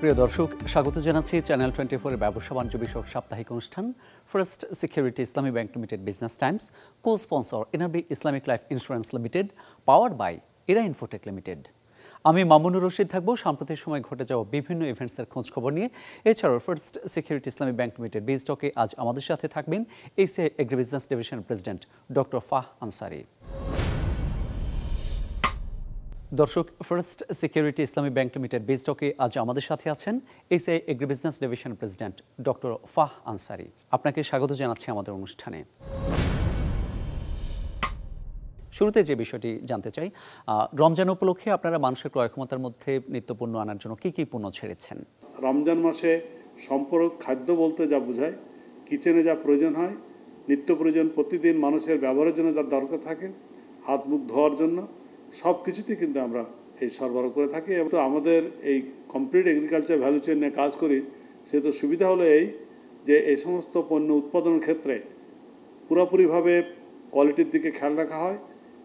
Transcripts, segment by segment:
প্রিয় দর্শক, স্বাগত জানাচ্ছি চ্যানেল 24 এর ব্যবসা বাণিজ্য বিষয়ক সাপ্তাহিক অনুষ্ঠান First security Islami bank Limited Business Times, co sponsor NRB Islamic Life Insurance Limited, powered by Era Infotech Limited. আমি মামুনুর রশিদ থাকবো সাম্প্রতিক সময় ঘটে যাওয়া বিভিন্ন ইভেন্টসের খোঁজ খবর নিয়ে। এছাড়াও first security Islami bank limited বিজটকে আজ আমাদের সাথে থাকবেন ACI agri business division president doctor ফাহ আনসারি। দর্শক, first security Islami bank limited বিজটকে আজ আমাদের সাথে আছেন ACI agri business division president doctor ফাহ আনসারি। আপনাকে স্বাগত জানাচ্ছি আমাদের অনুষ্ঠানে। শুরুতে যে বিষয়টি জানতে চাই, রমজান উপলক্ষে আপনারা মানুষের ক্রয় ক্ষমতার মধ্যে নিত্যপণ্য আনার জন্য কি কি পণ্য ছেড়েছেন? রমজান মাসে সম্পূরক খাদ্য বলতে যা বোঝায়, কিচেনে যা প্রয়োজন হয়, নিত্য প্রয়োজন প্রতিদিন মানুষের ব্যবহারের জন্য যা দরকার থাকে, হাত মুখ ধোয়ার জন্য, সব কিছুতে কিন্তু আমরা এই সরবরাহ করে থাকি। এবং তো আমাদের এই কমপ্লিট এগ্রিকালচার ভ্যালু চেইন নিয়ে কাজ করি, সেহেতু সুবিধা হলো এই যে এই সমস্ত পণ্য উৎপাদনের ক্ষেত্রে পুরোপুরিভাবে কোয়ালিটির দিকে খেয়াল রাখা হয়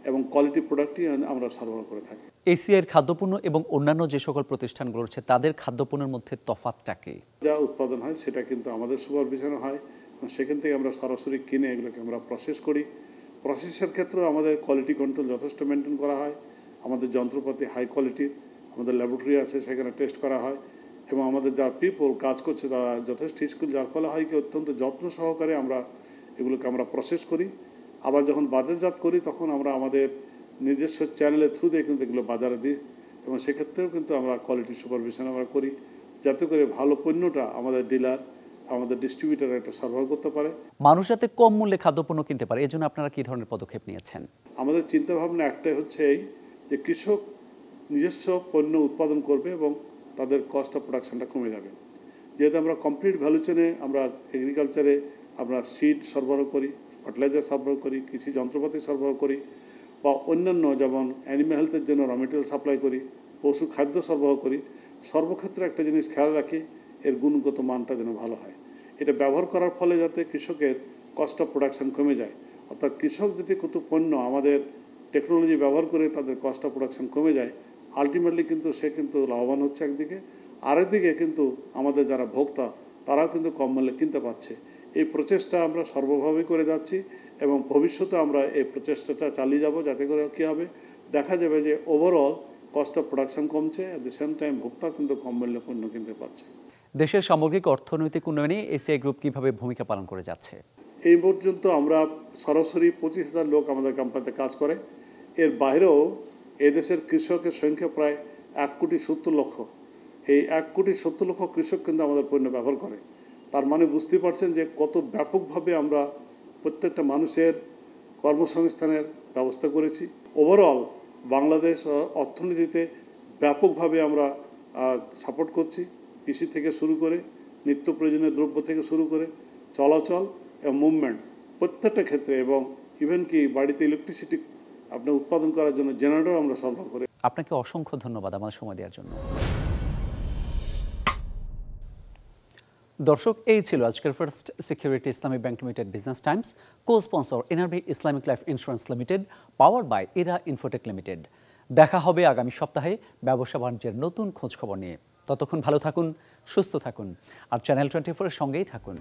এবং কোয়ালিটি প্রোডাক্টই আমরা সরবরাহ করে থাকি। এসিআইয়ের খাদ্যপণ্য এবং অন্যান্য যে সকল প্রতিষ্ঠানগুলো রয়েছে তাদের খাদ্যপণ্যের মধ্যে তফাৎটা কি? যা উৎপাদন হয় সেটা কিন্তু আমাদের সুপারভিশনে হয়, সেখান থেকে আমরা সরাসরি কিনে এগুলোকে আমরা প্রসেস করি। প্রসেসের ক্ষেত্রেও আমাদের কোয়ালিটি কন্ট্রোল যথেষ্ট মেনটেন করা হয়। আমাদের যন্ত্রপাতি হাই কোয়ালিটির, আমাদের ল্যাবরেটরি আছে, সেখানে টেস্ট করা হয় এবং আমাদের যারা পিপল কাজ করছে তারা যথেষ্ট স্কিল, যার ফলে হয় কি অত্যন্ত যত্ন সহকারে আমরা এগুলোকে আমরা প্রসেস করি। আবার যখন বাজারজাত করি তখন আমরা আমাদের নিজস্ব চ্যানেলের থ্রু দিয়ে কিন্তু এগুলো বাজারে দিই এবং সেক্ষেত্রেও কিন্তু আমরা কোয়ালিটি সুপারভিশন আমরা করি, যাতে করে ভালো পণ্যটা আমাদের ডিলার, আমাদের ডিস্ট্রিবিউটার একটা সরবরাহ করতে পারে, মানুষ যাতে কম মূল্যে খাদ্যপণ্য কিনতে পারে। এজন্য আপনারা কি ধরনের পদক্ষেপ নিয়েছেন? আমাদের চিন্তাভাবনা একটাই হচ্ছে এই যে কৃষক নিজস্ব পণ্য উৎপাদন করবে এবং তাদের কস্ট অফ প্রোডাকশনটা কমে যাবে। যেহেতু আমরা কমপ্লিট ভ্যালু চেনে আমরা এগ্রিকালচারে আমরা সিড সরবরাহ করি, ফার্টিলাইজার সরবরাহ করি, কৃষি যন্ত্রপাতি সরবরাহ করি, বা অন্যান্য যেমন অ্যানিম্যাল হেলথের জন্য র মেটেরিয়াল সাপ্লাই করি, পশু খাদ্য সরবরাহ করি, সর্বক্ষেত্রে একটা জিনিস খেয়াল রাখি, এর গুণগত মানটা যেন ভালো হয়। এটা ব্যবহার করার ফলে যাতে কৃষকের কস্ট অফ প্রোডাকশন কমে যায়, অর্থাৎ কৃষক যদি কত পণ্য আমাদের টেকনোলজি ব্যবহার করে তাদের কস্ট অফ প্রোডাকশন কমে যায়, আলটিমেটলি কিন্তু সে কিন্তু লাভবান হচ্ছে একদিকে, আরেকদিকে কিন্তু আমাদের যারা ভোক্তা তারাও কিন্তু কম মূল্যে কিনতে পারছে। এই প্রচেষ্টা আমরা সর্বভাবে করে যাচ্ছি এবং ভবিষ্যতে আমরা এই প্রচেষ্টাটা চালিয়ে যাব, যাতে করে কী হবে, দেখা যাবে যে ওভারঅল কস্ট অফ প্রোডাকশন কমছে, অ্যাট দ্য সেম টাইম ভোক্তা কিন্তু কম মূল্যে পণ্য কিনতে পারছে। দেশের সামগ্রিক অর্থনৈতিক উন্নয়নে এসিআই গ্রুপ কিভাবে ভূমিকা পালন করে যাচ্ছে? এই পর্যন্ত আমরা সরাসরি 25,000 লোক আমাদের কোম্পানিতে কাজ করে। এর বাইরেও এদেশের কৃষকের সংখ্যা প্রায় 1,70,00,000। এই 1,70,00,000 কৃষক কিন্তু আমাদের পণ্য ব্যবহার করে। তার মানে বুঝতে পারছেন যে কত ব্যাপকভাবে আমরা প্রত্যেকটা মানুষের কর্মসংস্থানের ব্যবস্থা করেছি। ওভারঅল বাংলাদেশ অর্থনীতিতে ব্যাপকভাবে আমরা সাপোর্ট করছি, কৃষি থেকে শুরু করে নিত্য প্রয়োজনীয় দ্রব্য থেকে শুরু করে চলাচল এবং মুভমেন্ট প্রত্যেকটা ক্ষেত্রে, এবং ইভেন কি বাড়িতে ইলেকট্রিসিটি আপনার উৎপাদন করার জন্য জেনারেটর আমরা সরবরাহ করি। আপনাকে অসংখ্য ধন্যবাদ আমাদের সময় দেওয়ার জন্য। দর্শক, এই ছিল আজকের First security Islami bank Limited Business Times, co sponsor NRB Islamic Life Insurance Limited, powered by Era Infotech Limited. দেখা হবে আগামী সপ্তাহে ব্যবসা বাণিজ্যের নতুন খোঁজখবর নিয়ে। ততক্ষণ ভালো থাকুন, সুস্থ থাকুন আর চ্যানেল 24 এর সঙ্গেই থাকুন।